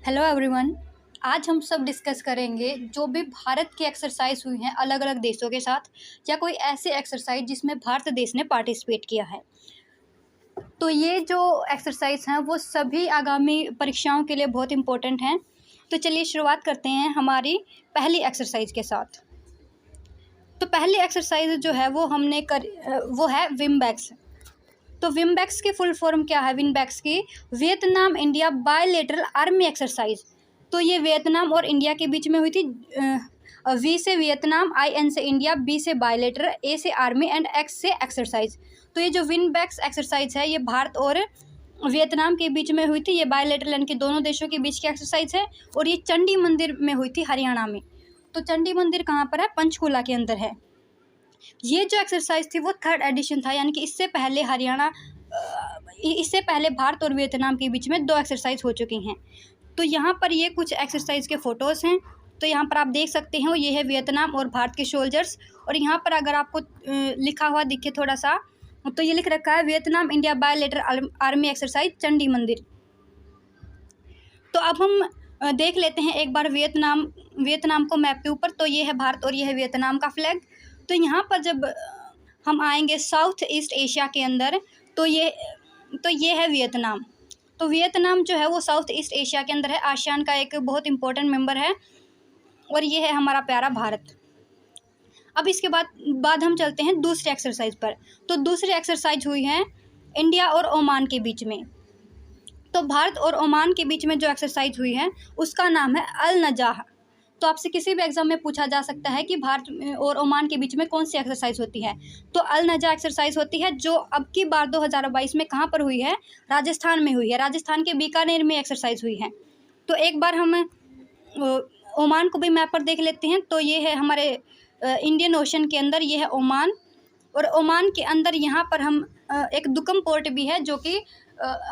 Hello everyone. आज हम सब डिस्कस करेंगे जो भी भारत की एक्सरसाइज हुई हैं अलग अलग देशों के साथ, या कोई ऐसी एक्सरसाइज जिसमें भारत देश ने पार्टिसिपेट किया है। तो ये जो एक्सरसाइज हैं वो सभी आगामी परीक्षाओं के लिए बहुत इम्पोर्टेंट हैं। तो चलिए शुरुआत करते हैं हमारी पहली एक्सरसाइज के साथ। तो पहली एक्सरसाइज जो है वो है विम्बैक्स। तो विम्बैक्स की फुल फॉर्म क्या है? विम्बैक्स की Vietnam India bilateral army exercise. तो ये वियतनाम और इंडिया के बीच में हुई थी। वी से वियतनाम, आई एन से इंडिया, बी से बायलैटरल, ए से आर्मी एंड एक्स से एक्सरसाइज। तो ये जो विम्बैक्स एक्सरसाइज है ये भारत और वियतनाम के बीच में हुई थी। ये बायलैटरल यानी कि दोनों देशों के बीच की एक्सरसाइज है और ये चंडी मंदिर में हुई थी, हरियाणा में। तो चंडी मंदिर कहाँ पर है? पंचकूला के अंदर है। ये जो एक्सरसाइज थी वो 3rd एडिशन था, यानी कि इससे पहले भारत और वियतनाम के बीच में 2 एक्सरसाइज हो चुकी हैं। तो यहाँ पर ये कुछ एक्सरसाइज के फ़ोटोज़ हैं। तो यहाँ पर आप देख सकते हो ये है वियतनाम और भारत के सोल्जर्स। और यहाँ पर अगर आपको लिखा हुआ दिखे थोड़ा सा, तो ये लिख रखा है Vietnam India bilateral army exercise Chandi मंदिर। तो अब हम देख लेते हैं एक बार वियतनाम को मैप के ऊपर। तो ये है भारत और ये है वियतनाम का फ्लैग। तो यहाँ पर जब हम आएंगे साउथ ईस्ट एशिया के अंदर, तो ये है वियतनाम। तो वियतनाम जो है वो साउथ ईस्ट एशिया के अंदर है, आसियान का एक बहुत मेंबर है। और ये है हमारा प्यारा भारत। अब इसके बाद हम चलते हैं दूसरी एक्सरसाइज पर। तो दूसरी एक्सरसाइज हुई है इंडिया और ओमान के बीच में। तो भारत और ओमान के बीच में जो एक्सरसाइज हुई है उसका नाम है अल नजाह। तो आपसे किसी भी एग्जाम में पूछा जा सकता है कि भारत और ओमान के बीच में कौन सी एक्सरसाइज होती है। तो अल नजा एक्सरसाइज होती है, जो अब की बार 2022 में कहाँ पर हुई है? राजस्थान में हुई है। राजस्थान के बीकानेर में एक्सरसाइज हुई है। तो एक बार हम ओमान को भी मैप पर देख लेते हैं। तो ये है हमारे इंडियन ओशन के अंदर, ये है ओमान। और ओमान के अंदर यहाँ पर हम एक दुकम पोर्ट भी है जो कि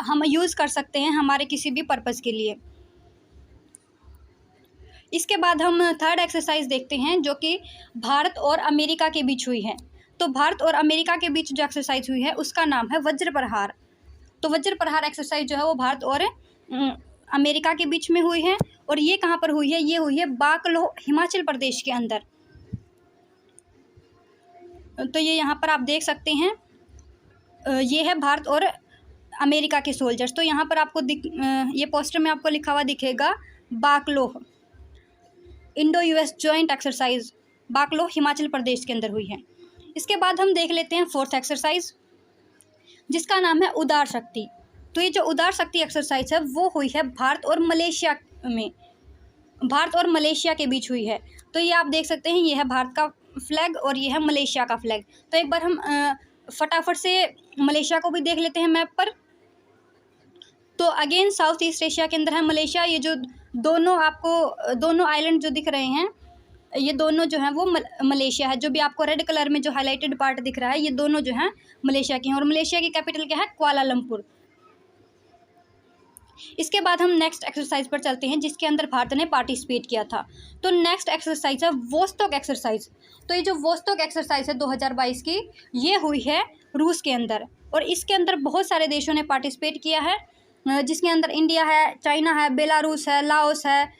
हम यूज़ कर सकते हैं हमारे किसी भी पर्पज़ के लिए। इसके बाद हम 3rd एक्सरसाइज देखते हैं जो कि भारत और अमेरिका के बीच हुई है। तो भारत और अमेरिका के बीच जो एक्सरसाइज हुई है उसका नाम है वज्र प्रहार। तो वज्र प्रहार एक्सरसाइज जो है वो भारत और अमेरिका के बीच में हुई है। और ये कहाँ पर हुई है? ये हुई है बाकलो, हिमाचल प्रदेश के अंदर। तो ये यहाँ पर आप देख सकते हैं, ये है भारत और अमेरिका के सोल्जर्स। तो यहाँ पर आपको ये पोस्टर में आपको लिखा हुआ दिखेगा Bakloh, Indo US joint exercise, Bakloh Himachal Pradesh के अंदर हुई है। इसके बाद हम देख लेते हैं 4th एक्सरसाइज जिसका नाम है उदार शक्ति। तो ये जो उदार शक्ति एक्सरसाइज है वो हुई है भारत और मलेशिया के बीच हुई है। तो ये आप देख सकते हैं, ये है भारत का फ्लैग और ये है मलेशिया का फ्लैग। तो एक बार हम फटाफट से मलेशिया को भी देख लेते हैं मैप पर। तो अगेन साउथ ईस्ट एशिया के अंदर है मलेशिया। ये जो दोनों आइलैंड जो दिख रहे हैं, ये दोनों जो हैं वो मलेशिया है। जो भी आपको रेड कलर में जो हाईलाइटेड पार्ट दिख रहा है, ये दोनों जो हैं मलेशिया के हैं। और मलेशिया की कैपिटल क्या है? कुआलालंपुर। इसके बाद हम नेक्स्ट एक्सरसाइज पर चलते हैं जिसके अंदर भारत ने पार्टिसिपेट किया था। तो नेक्स्ट एक्सरसाइज है वोस्टॉक एक्सरसाइज। तो ये जो वोस्टॉक एक्सरसाइज है 2022 की, ये हुई है रूस के अंदर। और इसके अंदर बहुत सारे देशों ने पार्टिसिपेट किया है, जिसके अंदर इंडिया है, चाइना है, बेलारूस है, लाओस है,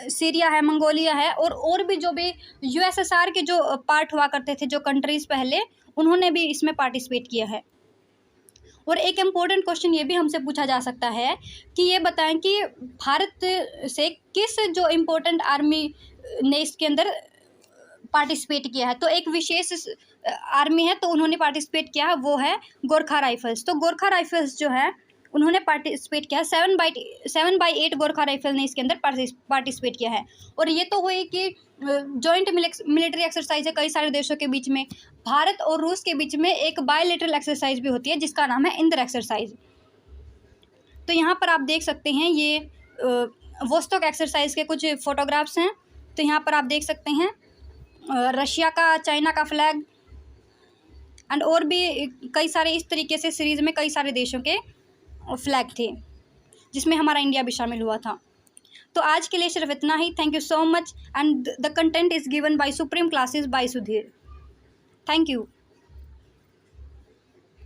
सीरिया है, मंगोलिया है। और भी जो भी यूएसएसआर के जो पार्ट हुआ करते थे, जो कंट्रीज़ पहले, उन्होंने भी इसमें पार्टिसिपेट किया है। और एक इम्पोर्टेंट क्वेश्चन ये भी हमसे पूछा जा सकता है कि ये बताएं कि भारत से किस जो इम्पोर्टेंट आर्मी ने इसके अंदर पार्टिसिपेट किया है। तो एक विशेष आर्मी है, तो उन्होंने पार्टिसिपेट किया है, वो है गोरखा राइफल्स। तो गोरखा राइफल्स जो है उन्होंने पार्टिसिपेट किया है। 7/8 गोरखा राइफल ने इसके अंदर पार्टिसिपेट किया है। और ये तो हुई कि जॉइंट मिलिट्री एक्सरसाइज है कई सारे देशों के बीच में। भारत और रूस के बीच में एक बायलैटरल एक्सरसाइज भी होती है जिसका नाम है इंद्र एक्सरसाइज। तो यहाँ पर आप देख सकते हैं ये वोस्टॉक एक्सरसाइज के कुछ फोटोग्राफ्स हैं। तो यहाँ पर आप देख सकते हैं रशिया का, चाइना का फ्लैग एंड और भी कई सारे इस तरीके से सीरीज़ में कई सारे देशों के फ्लैग थे जिसमें हमारा इंडिया भी शामिल हुआ था। तो आज के लिए सिर्फ इतना ही। Thank you so much and the content is given by Supreme Classes by Sudhir. Thank you.